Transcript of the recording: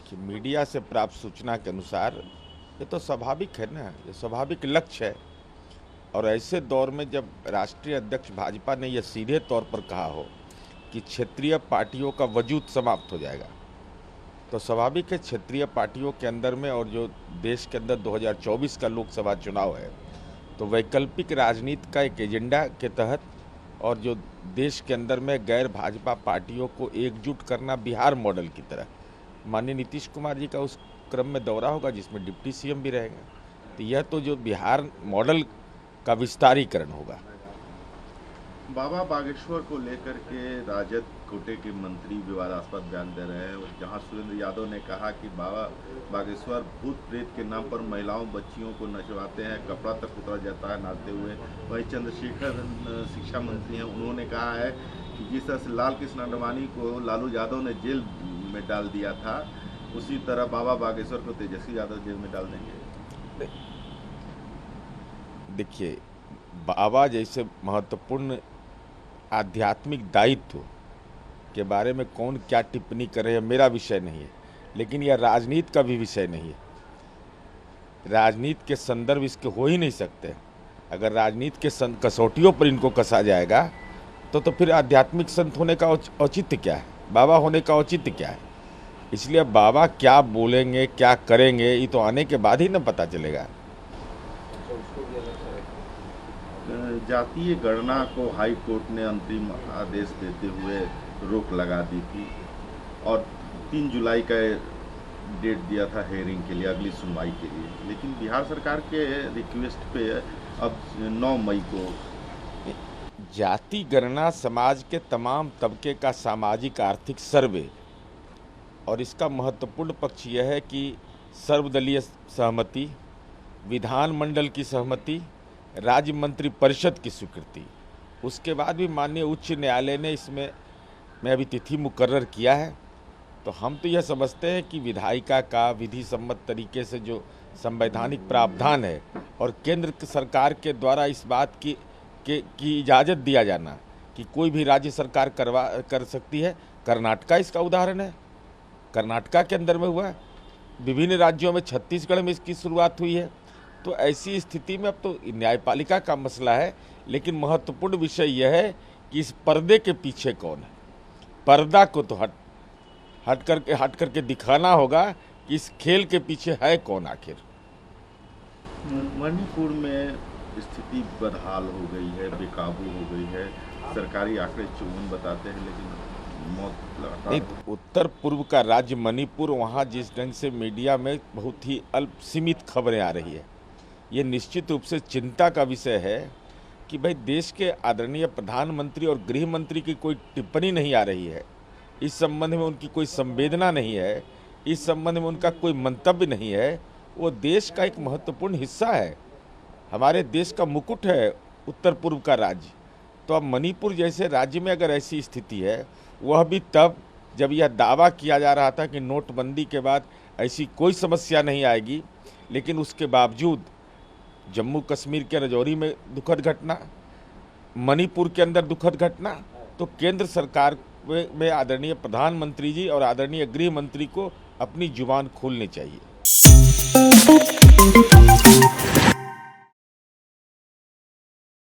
कि मीडिया से प्राप्त सूचना के अनुसार ये तो स्वाभाविक है ना, ये स्वाभाविक लक्ष्य है। और ऐसे दौर में जब राष्ट्रीय अध्यक्ष भाजपा ने यह सीधे तौर पर कहा हो कि क्षेत्रीय पार्टियों का वजूद समाप्त हो जाएगा, तो स्वाभाविक है क्षेत्रीय पार्टियों के अंदर में और जो देश के अंदर 2024 का लोकसभा चुनाव है, तो वैकल्पिक राजनीति का एक एजेंडा के तहत और जो देश के अंदर में गैर भाजपा पार्टियों को एकजुट करना बिहार मॉडल की तरह, माननीय नीतीश कुमार जी का उस क्रम में दौरा होगा जिसमें डिप्टी सीएम भी रहेंगे। तो यह तो जो बिहार मॉडल का विस्तारीकरण होगा। बाबा बागेश्वर को लेकर के राजद कोटे के मंत्री विवादास्पद बयान दे रहे हैं, जहां सुरेंद्र यादव ने कहा कि बाबा बागेश्वर भूत प्रेत के नाम पर महिलाओं बच्चियों को नचवाते हैं, कपड़ा तक उतरा जाता है नाचते हुए। वहीं चंद्रशेखर शिक्षा मंत्री हैं, उन्होंने कहा है कि जिस तरह से लाल कृष्ण आडवाणी को लालू यादव ने जेल में डाल दिया था, उसी तरह बाबा बागेश्वर को तेजस्वी यादव जेल में डाल देंगे। देखिए, बाबा जैसे महत्वपूर्ण आध्यात्मिक दायित्व के बारे में कौन क्या टिप्पणी करे है मेरा विषय नहीं है, लेकिन यह राजनीति का भी विषय नहीं है। राजनीति के संदर्भ इसके हो ही नहीं सकते। अगर राजनीति के कसौटियों पर इनको कसा जाएगा तो फिर आध्यात्मिक संत होने का औचित्य क्या है, बाबा होने का औचित्य क्या है। इसलिए बाबा क्या बोलेंगे क्या करेंगे ये तो आने के बाद ही न पता चलेगा। जातीय गणना को हाई कोर्ट ने अंतरिम आदेश देते हुए रोक लगा दी थी और 3 जुलाई का डेट दिया था हेयरिंग के लिए, अगली सुनवाई के लिए, लेकिन बिहार सरकार के रिक्वेस्ट पे अब 9 मई को। जाति गणना समाज के तमाम तबके का सामाजिक आर्थिक सर्वे, और इसका महत्वपूर्ण पक्ष यह है कि सर्वदलीय सहमति, विधानमंडल की सहमति, राज्य मंत्री परिषद की स्वीकृति, उसके बाद भी माननीय उच्च न्यायालय ने इसमें अभी तिथि मुकर्रर किया है। तो हम तो यह समझते हैं कि विधायिका का विधि सम्मत तरीके से जो संवैधानिक प्रावधान है और केंद्र सरकार के द्वारा इस बात की इजाज़त दिया जाना कि कोई भी राज्य सरकार कर सकती है। कर्नाटका इसका उदाहरण है, कर्नाटका के अंदर में हुआ है, विभिन्न राज्यों में, छत्तीसगढ़ में इसकी शुरुआत हुई है। तो ऐसी स्थिति में अब तो न्यायपालिका का मसला है, लेकिन महत्वपूर्ण विषय यह है कि इस पर्दे के पीछे कौन है। पर्दा को तो हट करके दिखाना होगा कि इस खेल के पीछे है कौन आखिर। मणिपुर में स्थिति बदहाल हो गई है, बेकाबू हो गई है। सरकारी आंकड़े 54 बताते हैं, लेकिन मौत लगातार। उत्तर पूर्व का राज्य मणिपुर, वहाँ जिस ढंग से मीडिया में बहुत ही अल्प सीमित खबरें आ रही है, ये निश्चित रूप से चिंता का विषय है कि भाई देश के आदरणीय प्रधानमंत्री और गृह मंत्री की कोई टिप्पणी नहीं आ रही है, इस संबंध में उनकी कोई संवेदना नहीं है, इस संबंध में उनका कोई मंतव्य नहीं है। वो देश का एक महत्वपूर्ण हिस्सा है, हमारे देश का मुकुट है उत्तर पूर्व का राज्य। तो अब मणिपुर जैसे राज्य में अगर ऐसी स्थिति है, वह भी तब जब यह दावा किया जा रहा था कि नोटबंदी के बाद ऐसी कोई समस्या नहीं आएगी, लेकिन उसके बावजूद जम्मू कश्मीर के राजौरी में दुखद घटना, मणिपुर के अंदर दुखद घटना, तो केंद्र सरकार में आदरणीय प्रधानमंत्री जी और आदरणीय गृह मंत्री को अपनी जुबान खोलनी चाहिए।